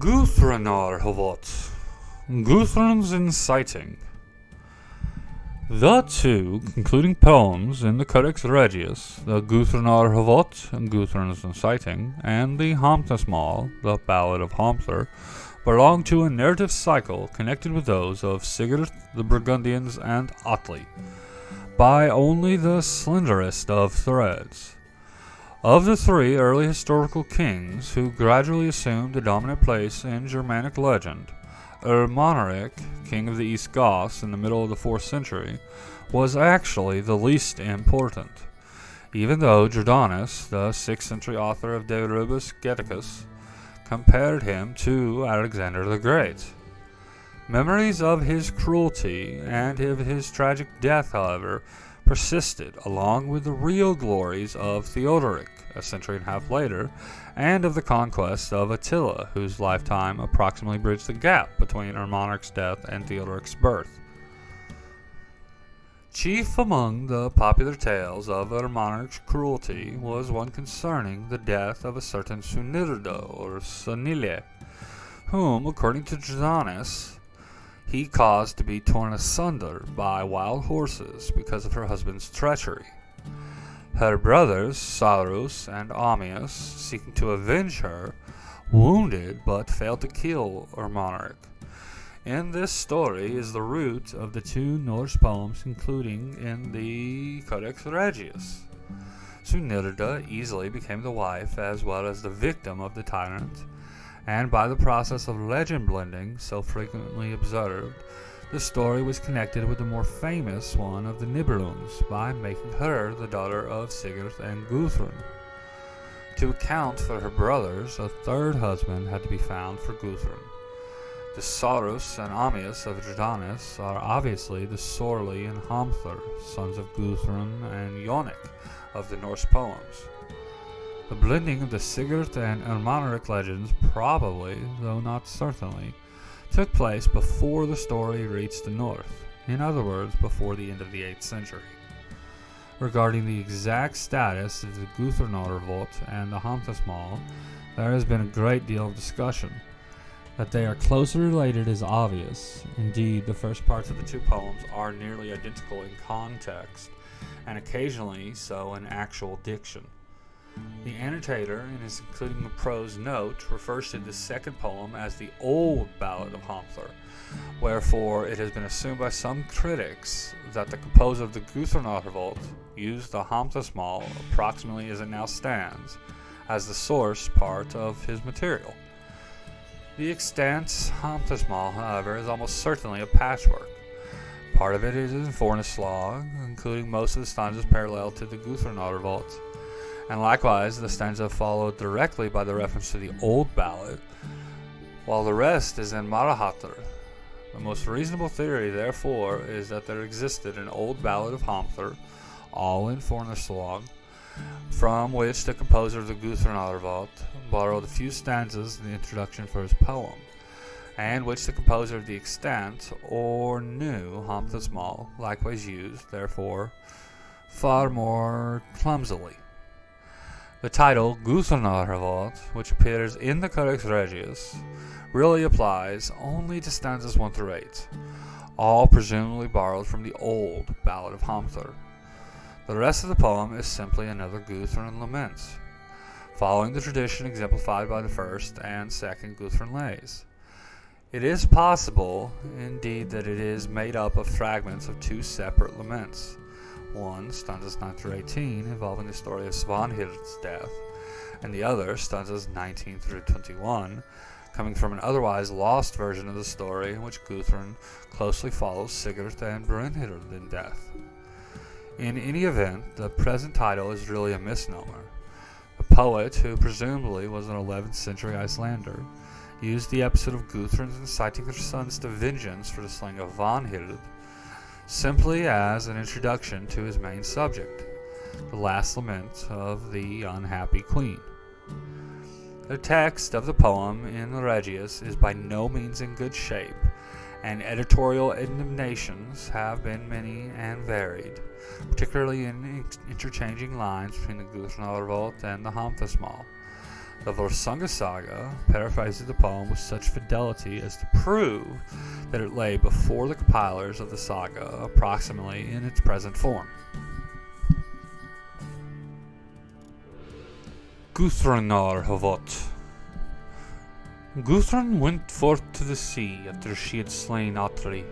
Guðrúnarhvöt, Gudrun's Inciting. The two concluding poems in the Codex Regius, the Guðrúnarhvöt, Gudrun's Inciting, and the Hamðismál, the Ballad of Hamdir, belong to a narrative cycle connected with those of Sigurd, the Burgundians, and Atli, by only the slenderest of threads. Of the three early historical kings who gradually assumed a dominant place in Germanic legend, Ermanaric, king of the East Goths in the middle of the 4th century, was actually the least important, even though Jordanus, the 6th century author of De Rebus Goethicus, compared him to Alexander the Great. Memories of his cruelty and of his tragic death, however, persisted, along with the real glories of Theodoric, a century and a half later, and of the conquest of Attila, whose lifetime approximately bridged the gap between Ermanic's death and Theodoric's birth. Chief among the popular tales of Ermanic's cruelty was one concerning the death of a certain Svanhild, or Svanhild, whom, according to Jordanus, he caused to be torn asunder by wild horses because of her husband's treachery. Her brothers, Sarus and Ammius, seeking to avenge her, wounded but failed to kill Ermanaric. In this story is the root of the two Norse poems including in the Codex Regius. Svanhild easily became the wife as well as the victim of the tyrant, and by the process of legend blending so frequently observed, the story was connected with the more famous one of the Nibelungs by making her the daughter of Sigurd and Gudrun. To account for her brothers, a third husband had to be found for Gudrun. The Sarus and Ammius of Jordanus are obviously the Sörli and Hamdir, sons of Gudrun and Jonak of the Norse poems. The blending of the Sigurd and Ermanaric legends probably, though not certainly, took place before the story reached the north, in other words, before the end of the 8th century. Regarding the exact status of the Guðrúnarhvöt and the Hamðismál, there has been a great deal of discussion. That they are closely related is obvious. Indeed, the first parts of the two poems are nearly identical in context, and occasionally so in actual diction. The annotator, in his including a prose note, refers to the second poem as the Old Ballad of Hamdir, wherefore it has been assumed by some critics that the composer of the Guðrúnarhvöt used the Hamðismál approximately as it now stands, as the source part of his material. The extant Hamðismál, however, is almost certainly a patchwork. Part of it is in Fornislag, including most of the stanzas parallel to the Guðrúnarhvöt, and likewise the stanza followed directly by the reference to the Old Ballad, while the rest is in Marahatr. The most reasonable theory, therefore, is that there existed an Old Ballad of Hamdir, all in Fornislag, from which the composer of the Guðrúnarhvöt borrowed a few stanzas in the introduction for his poem, and which the composer of the extant or new Hamðismál likewise used, therefore, far more clumsily. The title Guðrúnarhvöt, which appears in the Codex Regius, really applies only to stanzas 1 through 8, all presumably borrowed from the Old Ballad of Hamdir. The rest of the poem is simply another Gudrun laments, following the tradition exemplified by the first and second Gudrun lays. It is possible, indeed, that it is made up of fragments of two separate laments. One, stanzas 9 through 18, involving the story of Svanhild's death, and the other, stanzas 19 through 21, coming from an otherwise lost version of the story in which Gudrun closely follows Sigurd and Brynhild in death. In any event, the present title is really a misnomer. The poet, who presumably was an 11th century Icelander, used the episode of Gudrun's inciting her sons to vengeance for the slaying of Svanhild simply as an introduction to his main subject, the last lament of the unhappy queen. The text of the poem in the Regius is by no means in good shape, and editorial indignations have been many and varied, particularly in interchanging lines between the Guðrúnarhvöt and the Hamðismál. The Volsunga saga paraphrases the poem with such fidelity as to prove that it lay before the compilers of the saga approximately in its present form. Guðrúnarhvöt. Gudrun went forth to the sea after she had slain Atli.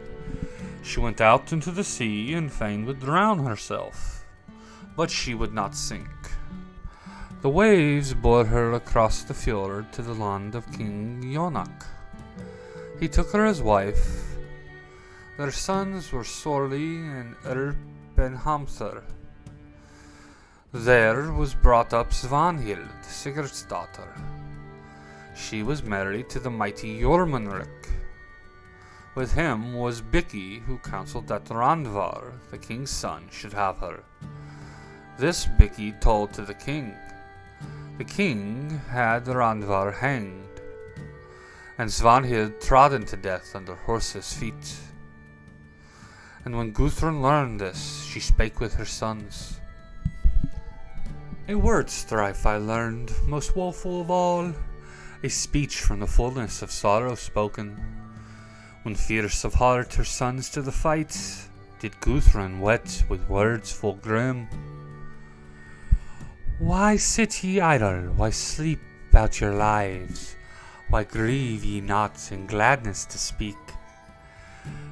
She went out into the sea and fain would drown herself, but she would not sink. The waves bore her across the fjord to the land of King Jonak. He took her as wife. Their sons were Sörli and Hamdir. There was brought up Svanhild, Sigurd's daughter. She was married to the mighty Jörmunrekkr. With him was Bikki, who counseled that Randver, the king's son, should have her. This Bikki told to the king. The king had Randver hanged, and Svanhild trodden to death under horses' feet. And when Gudrun learned this, she spake with her sons. A word strife I learned, most woeful of all, a speech from the fullness of sorrow spoken. When fierce of heart her sons to the fight, did Gudrun wet with words full grim. Why sit ye idle, why sleep out your lives, why grieve ye not in gladness to speak?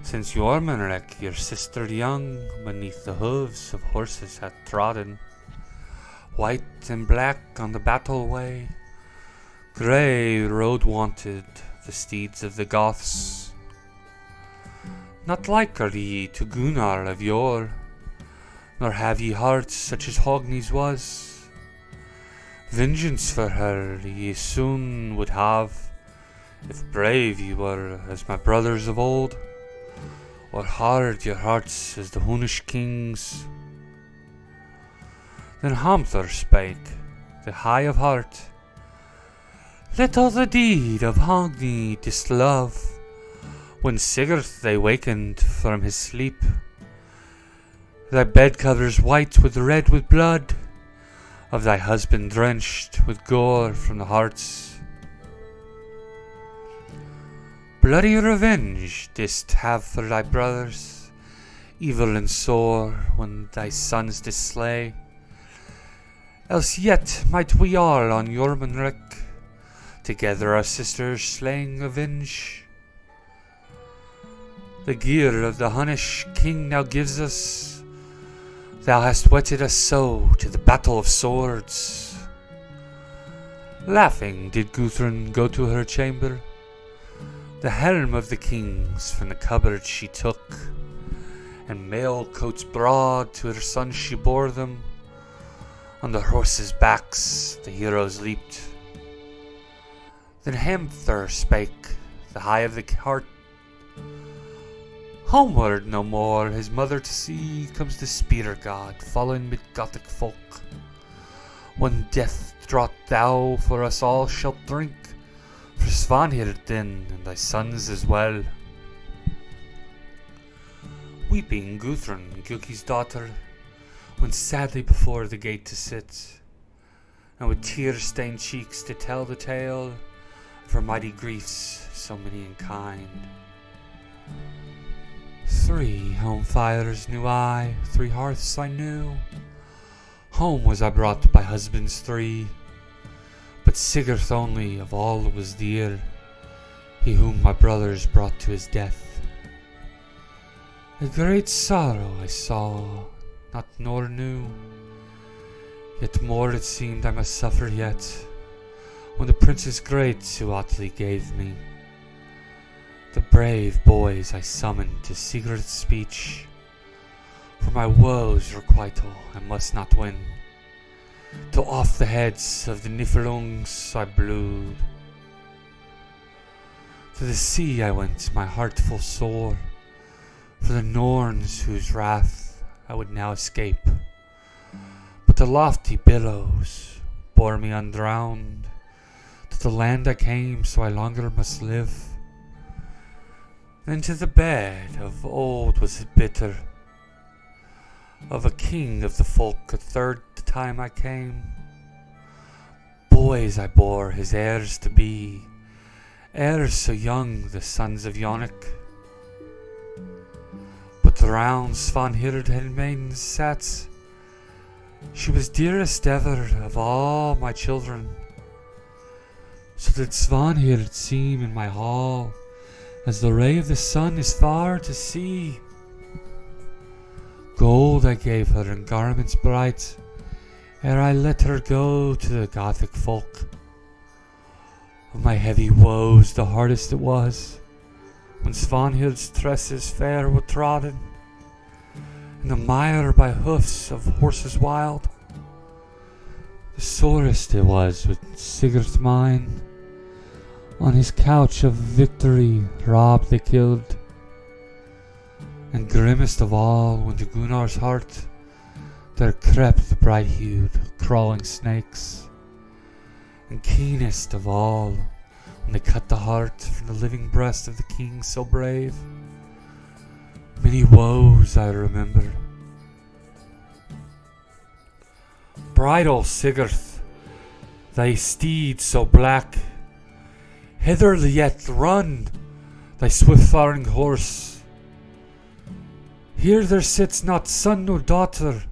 Since Jörmunrekkr, your sister young, beneath the hooves of horses hath trodden, white and black on the battle way, grey road wanted the steeds of the Goths. Not like are ye to Gunnar of yore, nor have ye hearts such as Hogni's was. Vengeance for her ye soon would have, if brave ye were as my brothers of old, or hard your hearts as the Hunnish kings. Then Hamdir spake, the high of heart, little the deed of Hogni dislove. When Sigurd they wakened from his sleep, thy bed covers white with red with blood, of thy husband drenched with gore from the hearts. Bloody revenge didst have for thy brothers, evil and sore when thy sons did slay. Else yet might we all on Jörmunrekkr together our sisters slaying avenge. The gear of the Hunnish king now gives us, thou hast whetted us so to the battle of swords. Laughing did Gudrun go to her chamber. The helm of the king's from the cupboard she took, and mail coats broad to her sons she bore them. On the horses' backs the heroes leaped. Then Hamdir spake, the high of the heart. Homeward no more his mother to see comes the speeder god, fallen mid Gothic folk. One death draught thou for us all shalt drink, for Svanhild then, and thy sons as well. Weeping Gudrun, Gjuki's daughter, went sadly before the gate to sit, and with tear-stained cheeks to tell the tale of her mighty griefs, so many in kind. 3 home fires knew I, 3 hearths I knew. Home was I brought by husbands 3, but Sigurd only of all was dear, he whom my brothers brought to his death. A great sorrow I saw, not nor knew, yet more it seemed I must suffer yet, when the princes great to Atli gave me. The brave boys I summoned to Sigurd's speech, for my woes requital I must not win, till off the heads of the Niflungs I blew. To the sea I went, my heart full sore, for the Norns whose wrath I would now escape. But the lofty billows bore me undrowned, to the land I came, so I longer must live. Then to the bed of old was it bitter, of a king of the folk a third time I came. always I bore his heirs to be, heirs so young, the sons of Jonakr. But round Svanhild and maidens sat, she was dearest ever of all my children. So did Svanhild seem in my hall, as the ray of the sun is far to see. Gold I gave her and garments bright, ere I let her go to the Gothic folk. Of my heavy woes the hardest it was, when Svanhild's tresses fair were trodden, and the mire by hoofs of horses wild. The sorest it was with Sigurd's mine, on his couch of victory robbed they killed. And grimmest of all, when to Gunnar's heart there crept the bright-hued, crawling snakes. And keenest of all, when they cut the heart from the living breast of the king so brave. Many woes I remember. Bridle, Sigurd, thy steed so black, hither yet run, thy swift-faring horse. Here there sits not son nor daughter,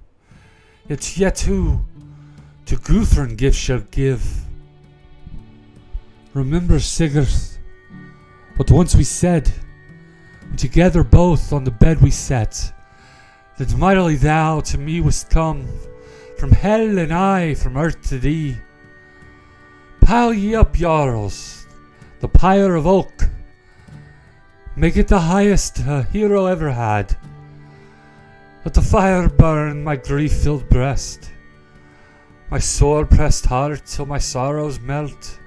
yet who to Gudrun gifts shall give. Remember, Sigurd, what once we said, when together both on the bed we sat, that mightily thou to me wast come, from hell and I from earth to thee. Pile ye up, Jarls, the pyre of oak, make it the highest a hero ever had. Let the fire burn my grief-filled breast, my sore-pressed heart till my sorrows melt.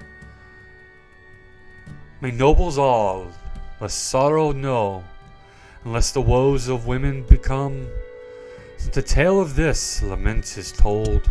May nobles all less sorrow know, and less the woes of women become, since the tale of this lament is told.